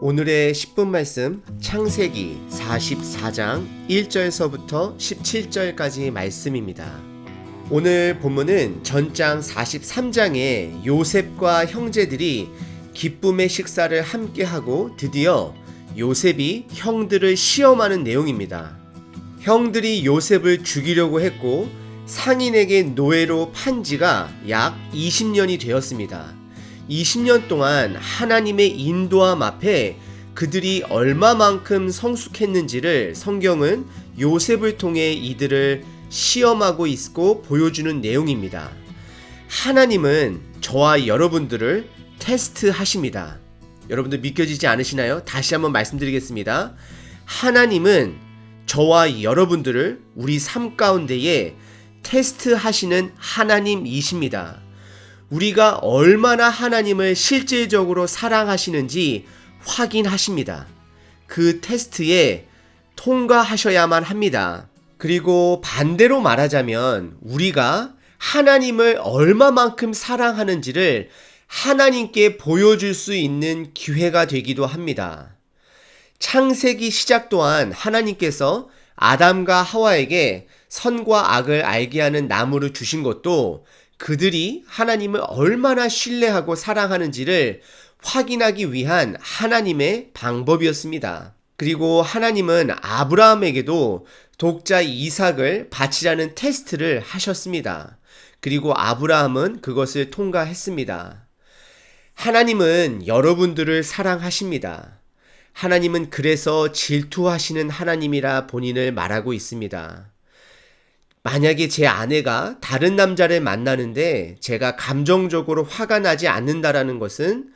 오늘의 10분 말씀 창세기 44장 1절서부터 17절까지 말씀입니다. 오늘 본문은 전장 43장에 요셉과 형제들이 기쁨의 식사를 함께하고 드디어 요셉이 형들을 시험하는 내용입니다. 형들이 요셉을 죽이려고 했고 상인에게 노예로 판 지가 약 20년이 되었습니다. 20년 동안 하나님의 인도함 앞에 그들이 얼마만큼 성숙했는지를 성경은 요셉을 통해 이들을 시험하고 있고 보여주는 내용입니다. 하나님은 저와 여러분들을 테스트하십니다. 여러분들 믿겨지지 않으시나요? 다시 한번 말씀드리겠습니다. 하나님은 저와 여러분들을 우리 삶 가운데에 테스트하시는 하나님이십니다. 우리가 얼마나 하나님을 실질적으로 사랑하시는지 확인하십니다. 그 테스트에 통과하셔야만 합니다. 그리고 반대로 말하자면 우리가 하나님을 얼마만큼 사랑하는지를 하나님께 보여줄 수 있는 기회가 되기도 합니다. 창세기 시작 또한 하나님께서 아담과 하와에게 선과 악을 알게 하는 나무를 주신 것도 그들이 하나님을 얼마나 신뢰하고 사랑하는지를 확인하기 위한 하나님의 방법이었습니다. 그리고 하나님은 아브라함에게도 독자 이삭을 바치라는 테스트를 하셨습니다. 그리고 아브라함은 그것을 통과했습니다. 하나님은 여러분들을 사랑하십니다. 하나님은 그래서 질투하시는 하나님이라 본인을 말하고 있습니다. 만약에 제 아내가 다른 남자를 만나는데 제가 감정적으로 화가 나지 않는다라는 것은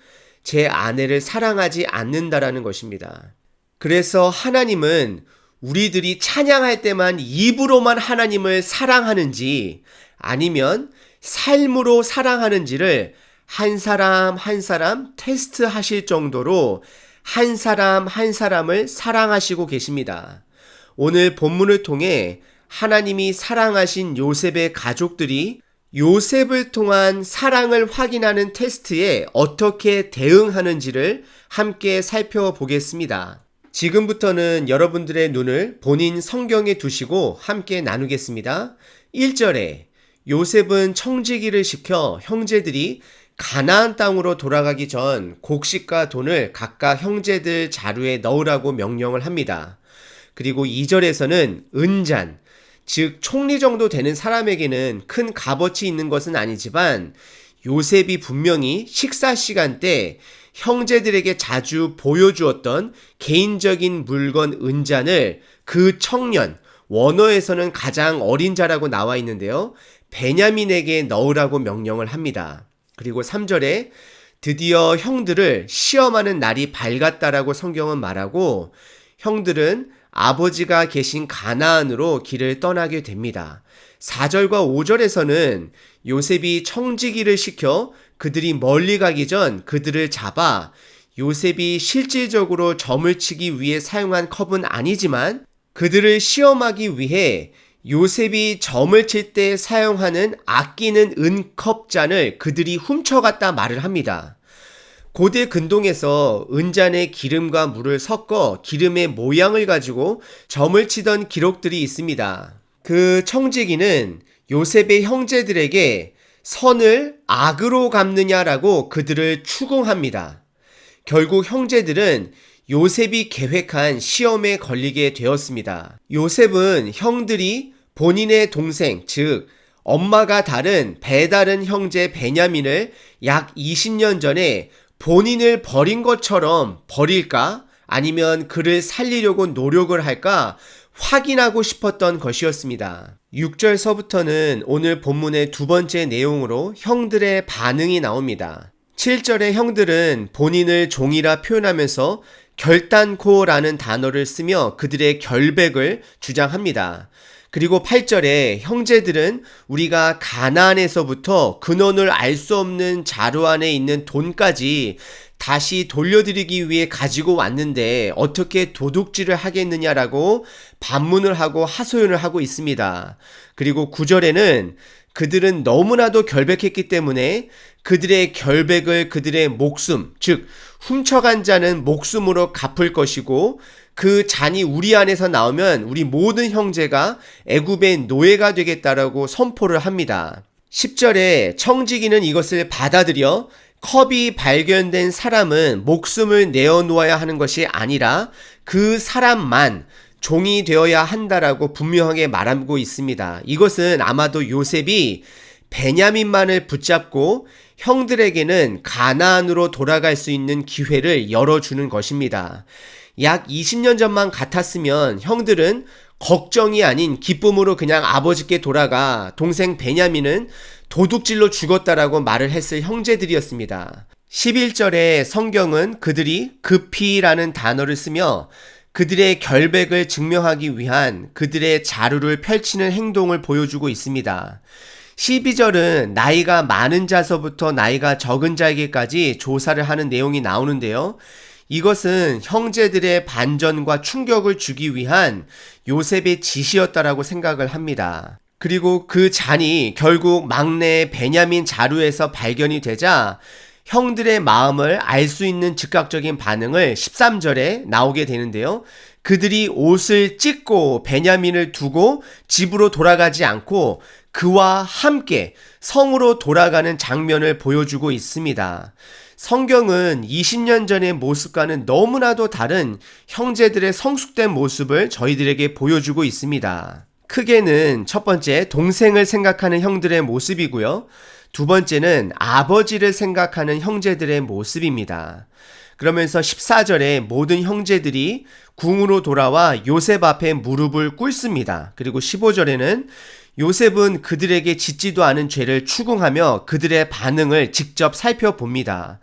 제 아내를 사랑하지 않는다라는 것입니다. 그래서 하나님은 우리들이 찬양할 때만 입으로만 하나님을 사랑하는지 아니면 삶으로 사랑하는지를 한 사람 한 사람 테스트하실 정도로 한 사람 한 사람을 사랑하시고 계십니다. 오늘 본문을 통해 하나님이 사랑하신 요셉의 가족들이 요셉을 통한 사랑을 확인하는 테스트에 어떻게 대응하는지를 함께 살펴보겠습니다. 지금부터는 여러분들의 눈을 본인 성경에 두시고 함께 나누겠습니다. 1절에 요셉은 청지기를 시켜 형제들이 가나안 땅으로 돌아가기 전 곡식과 돈을 각각 형제들 자루에 넣으라고 명령을 합니다. 그리고 2절에서는 은잔, 즉 총리 정도 되는 사람에게는 큰 값어치 있는 것은 아니지만 요셉이 분명히 식사 시간 때 형제들에게 자주 보여주었던 개인적인 물건 은잔을 그 청년, 원어에서는 가장 어린 자라고 나와 있는데요. 베냐민에게 넣으라고 명령을 합니다. 그리고 3절에 드디어 형들을 시험하는 날이 밝았다라고 성경은 말하고 형들은 아버지가 계신 가나안으로 길을 떠나게 됩니다. 4절과 5절에서는 요셉이 청지기를 시켜 그들이 멀리 가기 전 그들을 잡아 요셉이 실질적으로 점을 치기 위해 사용한 컵은 아니지만 그들을 시험하기 위해 요셉이 점을 칠 때 사용하는 아끼는 은컵잔을 그들이 훔쳐갔다 말을 합니다. 고대 근동에서 은잔에 기름과 물을 섞어 기름의 모양을 가지고 점을 치던 기록들이 있습니다. 그 청지기는 요셉의 형제들에게 선을 악으로 갚느냐라고 그들을 추궁합니다. 결국 형제들은 요셉이 계획한 시험에 걸리게 되었습니다. 요셉은 형들이 본인의 동생, 즉 엄마가 다른 배다른 형제 베냐민을 약 20년 전에 본인을 버린 것처럼 버릴까? 아니면 그를 살리려고 노력을 할까? 확인하고 싶었던 것이었습니다. 6절서부터는 오늘 본문의 두 번째 내용으로 형들의 반응이 나옵니다. 7절의 형들은 본인을 종이라 표현하면서 결단코라는 단어를 쓰며 그들의 결백을 주장합니다. 그리고 8절에 형제들은 우리가 가나안에서부터 근원을 알 수 없는 자루 안에 있는 돈까지 다시 돌려드리기 위해 가지고 왔는데 어떻게 도둑질을 하겠느냐라고 반문을 하고 하소연을 하고 있습니다. 그리고 9절에는 그들은 너무나도 결백했기 때문에 그들의 결백을 그들의 목숨, 즉 훔쳐간 자는 목숨으로 갚을 것이고, 그 잔이 우리 안에서 나오면 우리 모든 형제가 애굽의 노예가 되겠다라고 선포를 합니다. 10절에 청지기는 이것을 받아들여 컵이 발견된 사람은 목숨을 내어놓아야 하는 것이 아니라 그 사람만 종이 되어야 한다라고 분명하게 말하고 있습니다. 이것은 아마도 요셉이 베냐민만을 붙잡고 형들에게는 가나안으로 돌아갈 수 있는 기회를 열어주는 것입니다. 약 20년 전만 같았으면 형들은 걱정이 아닌 기쁨으로 그냥 아버지께 돌아가 동생 베냐민은 도둑질로 죽었다라고 말을 했을 형제들이었습니다. 11절에 성경은 그들이 급히라는 단어를 쓰며 그들의 결백을 증명하기 위한 그들의 자루를 펼치는 행동을 보여주고 있습니다. 12절은 나이가 많은 자서부터 나이가 적은 자에게까지 조사를 하는 내용이 나오는데요. 이것은 형제들의 반전과 충격을 주기 위한 요셉의 지시였다라고 생각을 합니다. 그리고 그 잔이 결국 막내 베냐민 자루에서 발견이 되자 형들의 마음을 알 수 있는 즉각적인 반응을 13절에 나오게 되는데요. 그들이 옷을 찢고 베냐민을 두고 집으로 돌아가지 않고 그와 함께 성으로 돌아가는 장면을 보여주고 있습니다. 성경은 20년 전의 모습과는 너무나도 다른 형제들의 성숙된 모습을 저희들에게 보여주고 있습니다. 크게는 첫 번째, 동생을 생각하는 형들의 모습이고요. 두 번째는 아버지를 생각하는 형제들의 모습입니다. 그러면서 14절에 모든 형제들이 궁으로 돌아와 요셉 앞에 무릎을 꿇습니다. 그리고 15절에는 요셉은 그들에게 짓지도 않은 죄를 추궁하며 그들의 반응을 직접 살펴봅니다.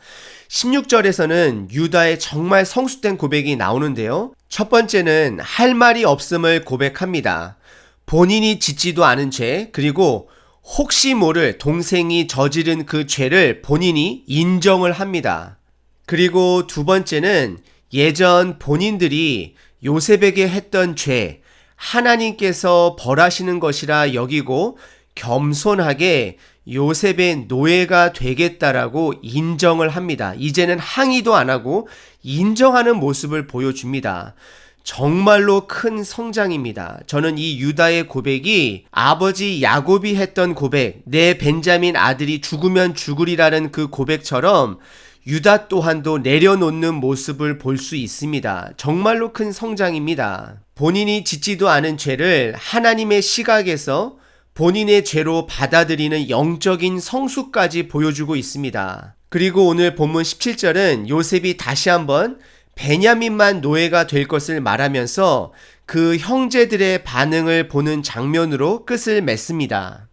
16절에서는 유다의 정말 성숙된 고백이 나오는데요. 첫 번째는 할 말이 없음을 고백합니다. 본인이 짓지도 않은 죄, 그리고 혹시 모를 동생이 저지른 그 죄를 본인이 인정을 합니다. 그리고 두 번째는 예전 본인들이 요셉에게 했던 죄, 하나님께서 벌하시는 것이라 여기고 겸손하게 요셉의 노예가 되겠다라고 인정을 합니다. 이제는 항의도 안 하고 인정하는 모습을 보여줍니다. 정말로 큰 성장입니다. 저는 이 유다의 고백이 아버지 야곱이 했던 고백, 내 벤자민 아들이 죽으면 죽으리라는 그 고백처럼 유다 또한도 내려놓는 모습을 볼 수 있습니다. 정말로 큰 성장입니다. 본인이 짓지도 않은 죄를 하나님의 시각에서 본인의 죄로 받아들이는 영적인 성숙까지 보여주고 있습니다. 그리고 오늘 본문 17절은 요셉이 다시 한번 베냐민만 노예가 될 것을 말하면서 그 형제들의 반응을 보는 장면으로 끝을 맺습니다.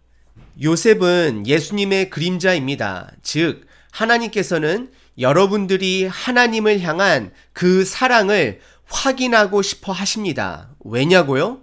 요셉은 예수님의 그림자입니다. 즉, 하나님께서는 여러분들이 하나님을 향한 그 사랑을 확인하고 싶어 하십니다. 왜냐고요?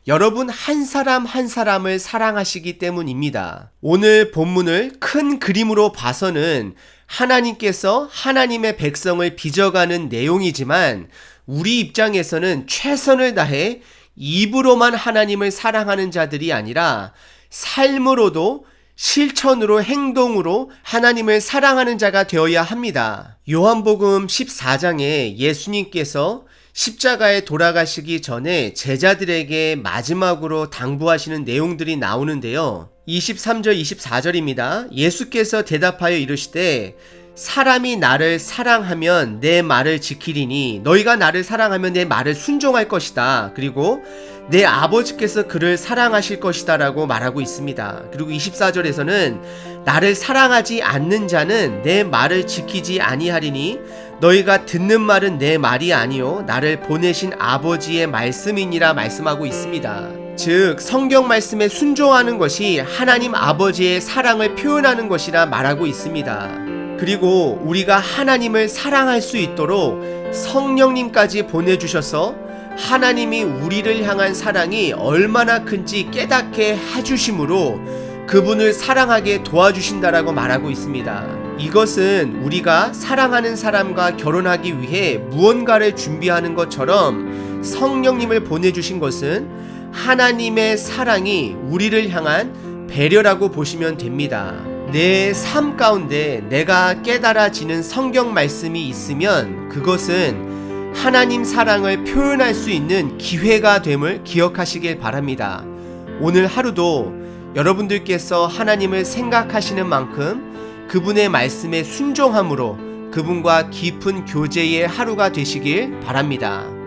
여러분 한 사람 한 사람을 사랑하시기 때문입니다. 오늘 본문을 큰 그림으로 봐서는 하나님께서 하나님의 백성을 빚어가는 내용이지만 우리 입장에서는 최선을 다해 입으로만 하나님을 사랑하는 자들이 아니라 삶으로도 실천으로 행동으로 하나님을 사랑하는 자가 되어야 합니다. 요한복음 14장에 예수님께서 십자가에 돌아가시기 전에 제자들에게 마지막으로 당부하시는 내용들이 나오는데요. 23절 24절입니다. 예수께서 대답하여 이르시되 사람이 나를 사랑하면 내 말을 지키리니 너희가 나를 사랑하면 내 말을 순종할 것이다. 그리고 내 아버지께서 그를 사랑하실 것이다 라고 말하고 있습니다. 그리고 24절에서는 나를 사랑하지 않는 자는 내 말을 지키지 아니하리니 너희가 듣는 말은 내 말이 아니요 나를 보내신 아버지의 말씀이니라 말씀하고 있습니다. 즉 성경 말씀에 순종하는 것이 하나님 아버지의 사랑을 표현하는 것이라 말하고 있습니다. 그리고 우리가 하나님을 사랑할 수 있도록 성령님까지 보내주셔서 하나님이 우리를 향한 사랑이 얼마나 큰지 깨닫게 해주심으로 그분을 사랑하게 도와주신다라고 말하고 있습니다. 이것은 우리가 사랑하는 사람과 결혼하기 위해 무언가를 준비하는 것처럼 성령님을 보내주신 것은 하나님의 사랑이 우리를 향한 배려라고 보시면 됩니다. 내 삶 가운데 내가 깨달아지는 성경 말씀이 있으면 그것은 하나님 사랑을 표현할 수 있는 기회가 됨을 기억하시길 바랍니다. 오늘 하루도 여러분들께서 하나님을 생각하시는 만큼 그분의 말씀에 순종함으로 그분과 깊은 교제의 하루가 되시길 바랍니다.